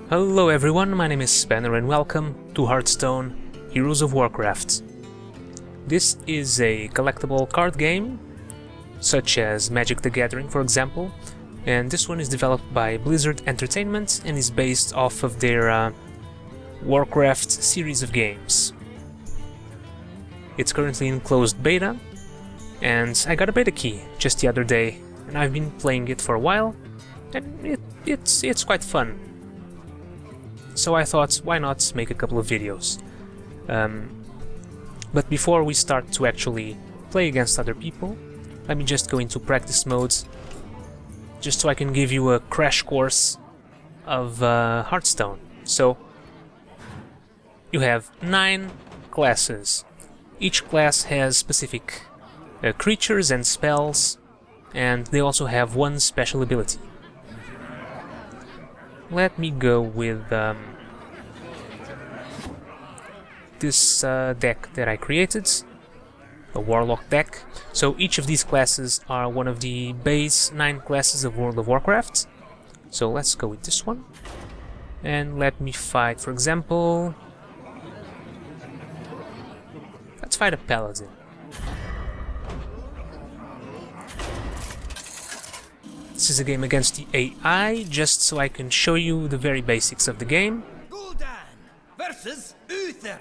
Hello everyone, my name is Spanner and welcome to Hearthstone Heroes of Warcraft. This is a collectible card game, such as Magic the Gathering for example, and this one is developed by Blizzard Entertainment and is based off of their Warcraft series of games. It's currently in closed beta, and I got a beta key just the other day, and I've been playing it for a while, and it's quite fun. So I thought, why not make a couple of videos? But before we start to actually play against other people, let me just go into practice mode, just so I can give you a crash course of Hearthstone. So, you have 9 classes. Each class has specific creatures and spells, and they also have one special ability. Let me go with this deck that I created, a Warlock deck. So each of these classes are one of the base 9 classes of World of Warcraft. So let's go with this one. And let me fight, for example... let's fight a Paladin. This is a game against the AI, just so I can show you the very basics of the game. Gul'dan versus Uther.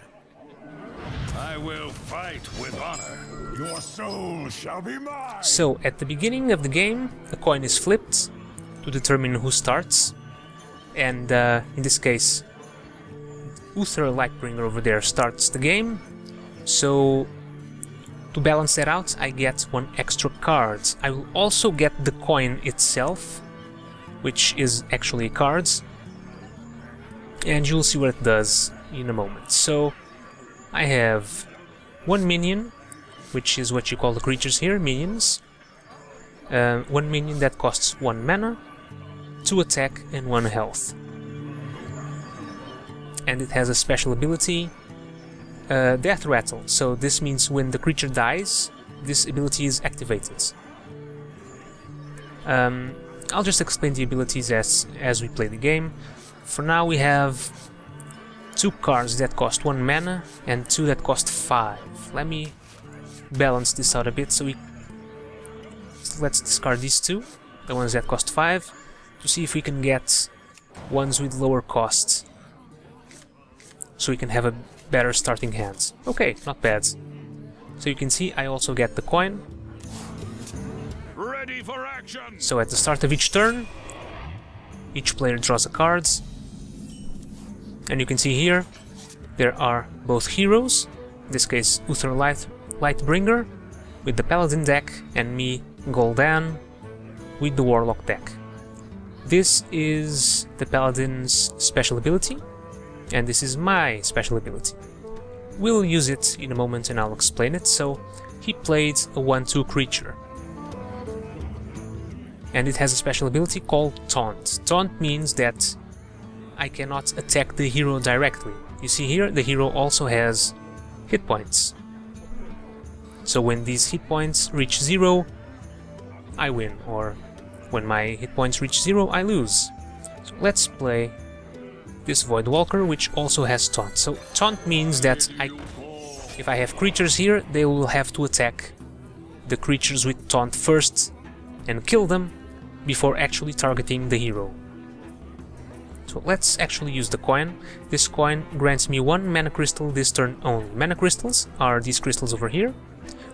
I will fight with honor. Your soul shall be mine. So, at the beginning of the game, a coin is flipped to determine who starts. And in this case, Uther Lightbringer over there starts the game. So, to balance that out, I get 1 extra card. I will also get the coin itself, which is actually cards, and you'll see what it does in a moment. So I have 1 minion, which is what you call the creatures here, minions. 1 minion that costs 1 mana, 2 attack and 1 health. And it has a special ability, Death Rattle, so this means when the creature dies, this ability is activated. I'll just explain the abilities as we play the game. For now we have 2 cards that cost 1 mana and 2 that cost 5. Let me balance this out a bit, so let's discard these 2, the ones that cost 5, to see if we can get ones with lower costs, so we can have a better starting hands. Okay, not bad. So you can see I also get the coin. Ready for action. So at the start of each turn, each player draws a card. And you can see here, there are both heroes, in this case Uther Lightbringer with the Paladin deck, and me, Gul'dan, with the Warlock deck. This is the Paladin's special ability, and this is my special ability. We'll use it in a moment and I'll explain it. So, he played a 1/2 creature. And it has a special ability called Taunt. Taunt means that I cannot attack the hero directly. You see here, the hero also has hit points. So when these hit points reach 0, I win, or when my hit points reach 0, I lose. So let's play this Voidwalker, which also has Taunt. So Taunt means that if I have creatures here, they will have to attack the creatures with Taunt first and kill them before actually targeting the hero. So let's actually use the coin. This coin grants me 1 mana crystal this turn only. Mana crystals are these crystals over here,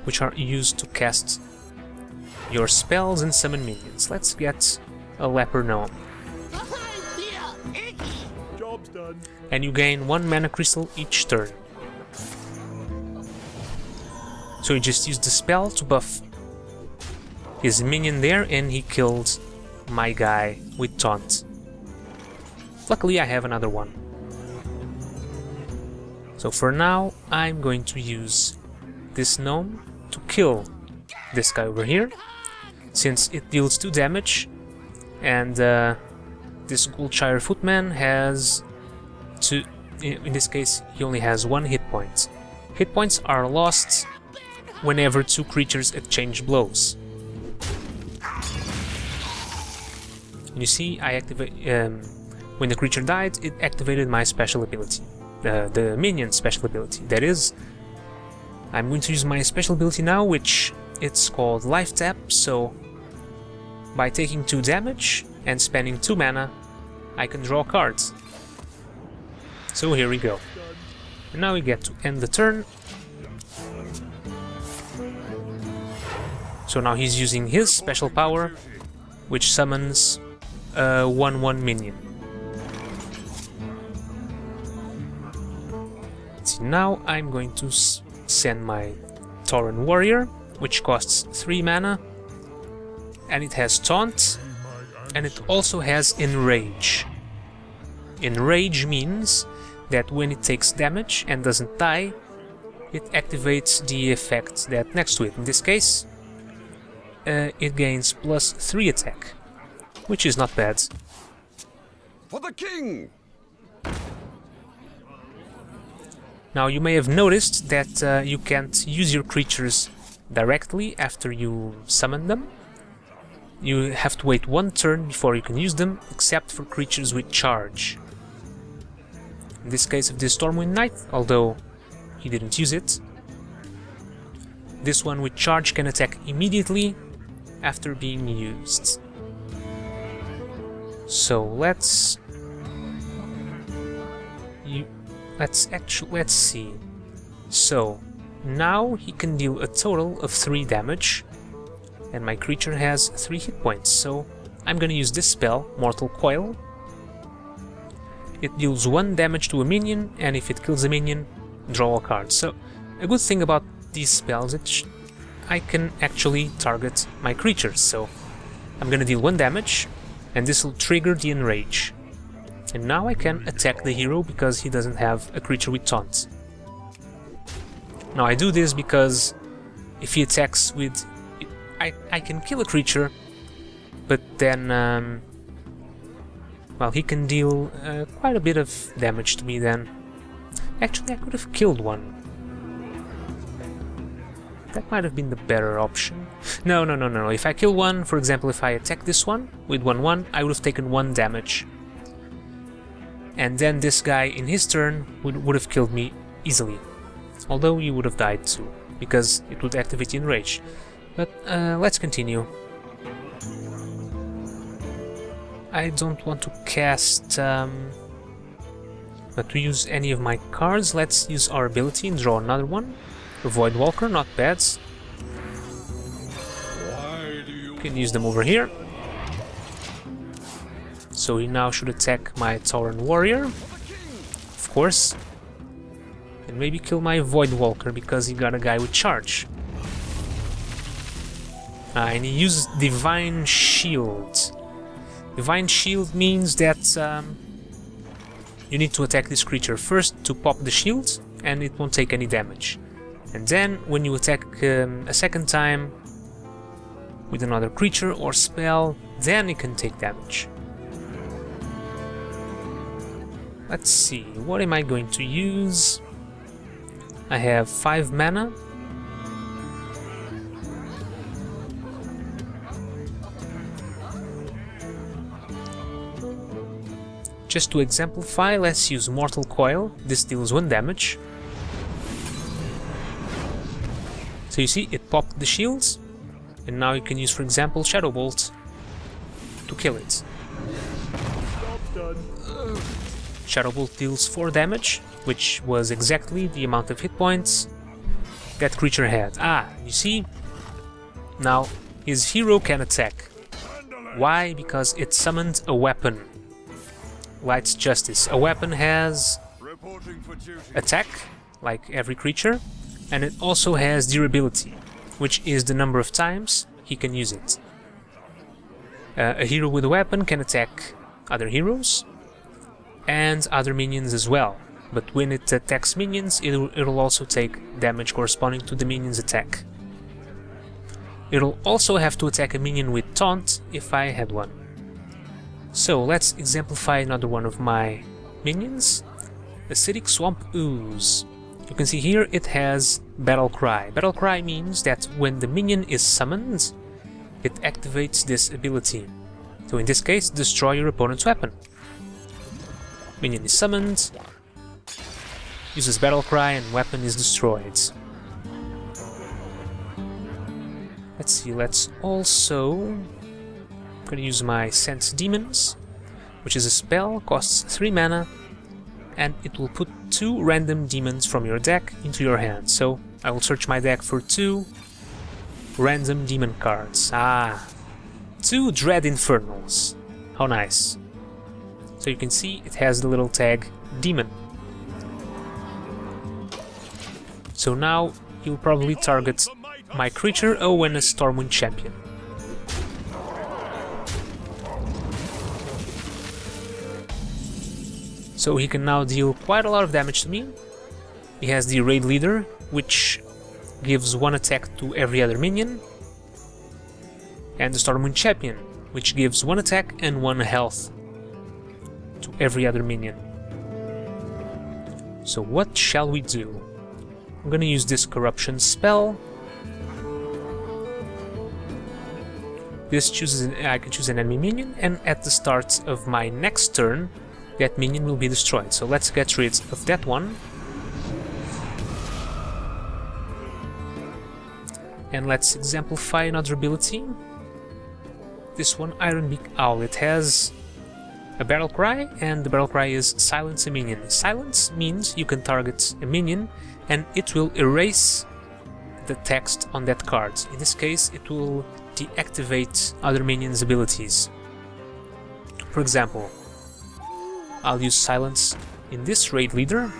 which are used to cast your spells and summon minions. Let's get a Leper Gnome. Done. And you gain 1 mana crystal each turn. So he just used the spell to buff his minion there, and he killed my guy with Taunt. Luckily I have another one. So for now I'm going to use this gnome to kill this guy over here, since it deals 2 damage, and this Goldshire Footman has in this case, he only has 1 hit point. Hit points are lost whenever 2 creatures exchange blows. And you see, I activate When the creature died, it activated my special ability, the minion special ability. That is, I'm going to use my special ability now, which it's called Life Tap, so by taking 2 damage and spending 2 mana, I can draw cards. So here we go. And now we get to end the turn. So now he's using his special power, which summons a 1/1 minion. See, now I'm going to send my Tauren Warrior, which costs 3 mana, and it has Taunt, and it also has Enrage. Enrage means that when it takes damage and doesn't die, it activates the effect that next to it. In this case, it gains +3 attack, which is not bad. For the king! Now you may have noticed that you can't use your creatures directly after you summon them. You have to wait 1 turn before you can use them, except for creatures with charge. In this case of the Stormwind Knight, although he didn't use it, this one with charge can attack immediately after being used. So let's see. So now he can deal a total of 3 damage, and my creature has 3 hit points. So I'm gonna use this spell, Mortal Coil. It deals 1 damage to a minion, and if it kills a minion, draw a card. So a good thing about these spells is I can actually target my creatures. So I'm gonna deal 1 damage, and this will trigger the Enrage. And now I can attack the hero because he doesn't have a creature with Taunt. Now I do this because if he attacks with... I can kill a creature, but then... well, he can deal quite a bit of damage to me then. Actually, I could have killed one. That might have been the better option. No. If I kill one, for example, if I attack this one with 1/1, I would have taken 1 damage. And then this guy, in his turn, would have killed me easily. Although he would have died too, because it would activate the Enrage. But let's continue. I don't want to cast... not to use any of my cards. Let's use our ability and draw another one. A Void Walker, not bad. Can use them over here. So he now should attack my Tauren Warrior, of course, and maybe kill my Void Walker because he got a guy with charge. And he used Divine Shield. Divine Shield means that you need to attack this creature first to pop the shield, and it won't take any damage. And then, when you attack a second time with another creature or spell, then it can take damage. Let's see, what am I going to use? I have 5 mana. Just to exemplify, let's use Mortal Coil. This deals 1 damage. So you see, it popped the shields, and now you can use, for example, Shadow Bolt to kill it. Shadow Bolt deals 4 damage, which was exactly the amount of hit points that creature had. You see? Now, his hero can attack. Why? Because it summoned a weapon. Light's Justice. A weapon has attack, like every creature, and it also has durability, which is the number of times he can use it. A hero with a weapon can attack other heroes and other minions as well, but when it attacks minions, it'll also take damage corresponding to the minion's attack. It'll also have to attack a minion with Taunt if I had one. So let's exemplify another one of my minions, Acidic Swamp Ooze. You can see here it has Battle Cry. Battle Cry means that when the minion is summoned, it activates this ability. So in this case, destroy your opponent's weapon. Minion is summoned, uses battle cry, and weapon is destroyed. Let's see, let's also... I'm gonna use my Sense Demons, which is a spell, costs 3 mana, and it will put 2 random demons from your deck into your hand. So I will search my deck for 2 random demon cards. 2 Dread Infernals. How nice. So you can see it has the little tag Demon. So now you'll probably target my creature Owen, a Stormwind champion. So he can now deal quite a lot of damage to me. He has the Raid Leader, which gives 1 attack to every other minion, and the Stormwind Champion, which gives 1 attack and 1 health to every other minion. So what shall we do? I'm gonna use this Corruption spell. This chooses I can choose an enemy minion, and at the start of my next turn, that minion will be destroyed. So let's get rid of that one. And let's exemplify another ability. This one, Ironbeak Owl. It has a battle cry, and the battle cry is Silence a Minion. Silence means you can target a minion and it will erase the text on that card. In this case, it will deactivate other minions' abilities. For example, I'll use Silence in this Raid Leader,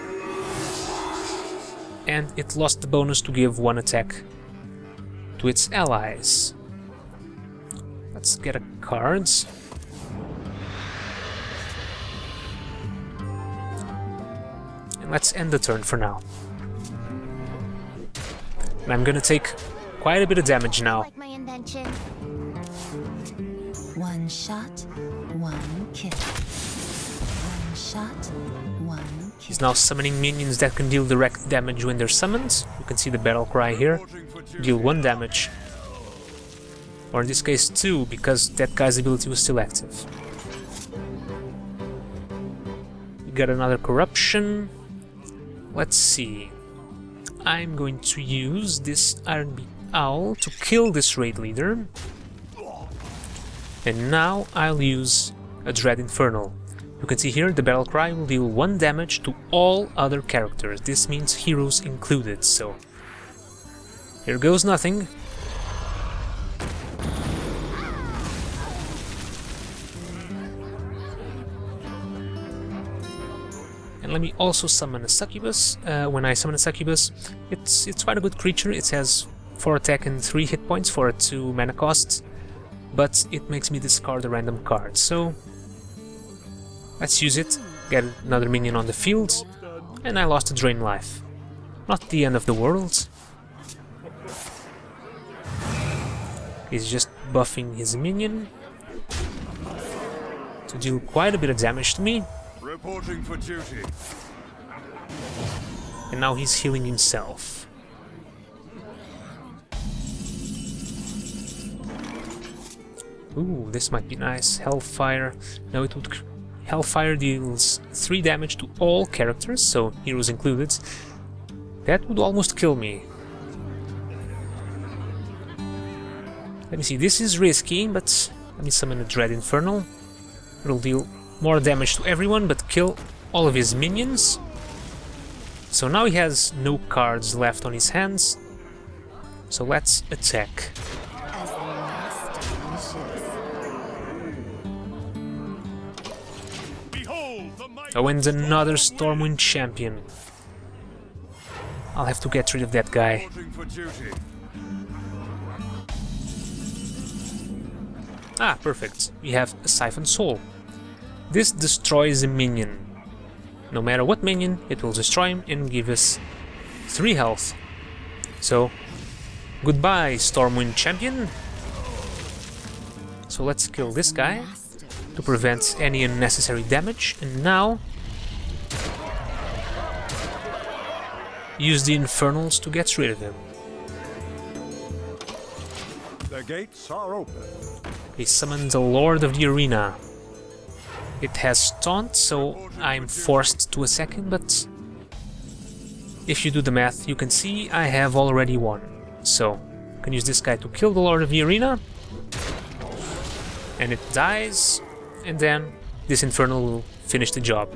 and it lost the bonus to give 1 attack to its allies. Let's get a card. And let's end the turn for now. And I'm gonna take quite a bit of damage now. Like my invention. 1 shot, 1 kill. 1 shot, 1 kill. He's now summoning minions that can deal direct damage when they're summoned. You can see the battle cry here. Deal 1 damage. Or in this case 2, because that guy's ability was still active. We got another corruption. Let's see. I'm going to use this Ironbeak Owl to kill this Raid Leader. And now I'll use a Dread Infernal. You can see here the battle cry will deal 1 damage to all other characters. This means heroes included, so here goes nothing. And let me also summon a Succubus. When I summon a Succubus, it's quite a good creature. It has 4 attack and 3 hit points for a 2 mana cost, but it makes me discard a random card. So let's use it, get another minion on the field, and I lost a drain life. Not the end of the world. He's just buffing his minion to deal quite a bit of damage to me. Reporting for duty. And now he's healing himself. Ooh, this might be nice. Hellfire. No, it would... Hellfire deals 3 damage to all characters, so heroes included. That would almost kill me. Let me see, this is risky, but let me summon a Dread Infernal. It'll deal more damage to everyone, but kill all of his minions. So now he has no cards left on his hands. So let's attack. As the last wishes. Behold the might. Oh, and another Stormwind champion. I'll have to get rid of that guy. Reporting for duty. Ah, perfect. We have a Siphon Soul. This destroys a minion. No matter what minion, it will destroy him and give us 3 health. So, goodbye, Stormwind champion. So let's kill this guy to prevent any unnecessary damage. And now, use the Infernals to get rid of him. The gates are open. He summoned the Lord of the Arena. It has taunt, so I'm forced to a second, but if you do the math, you can see I have already won. So, I can use this guy to kill the Lord of the Arena, and it dies, and then this Infernal will finish the job.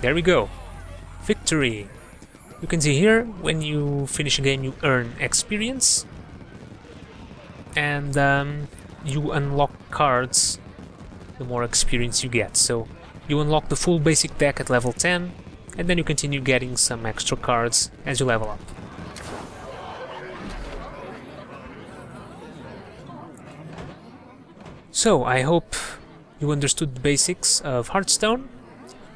There we go. Victory! You can see here, when you finish a game you earn experience, and you unlock cards the more experience you get. So you unlock the full basic deck at level 10, and then you continue getting some extra cards as you level up. So I hope you understood the basics of Hearthstone.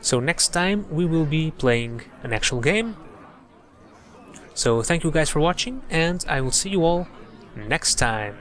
So next time we will be playing an actual game. So thank you guys for watching, and I will see you all next time.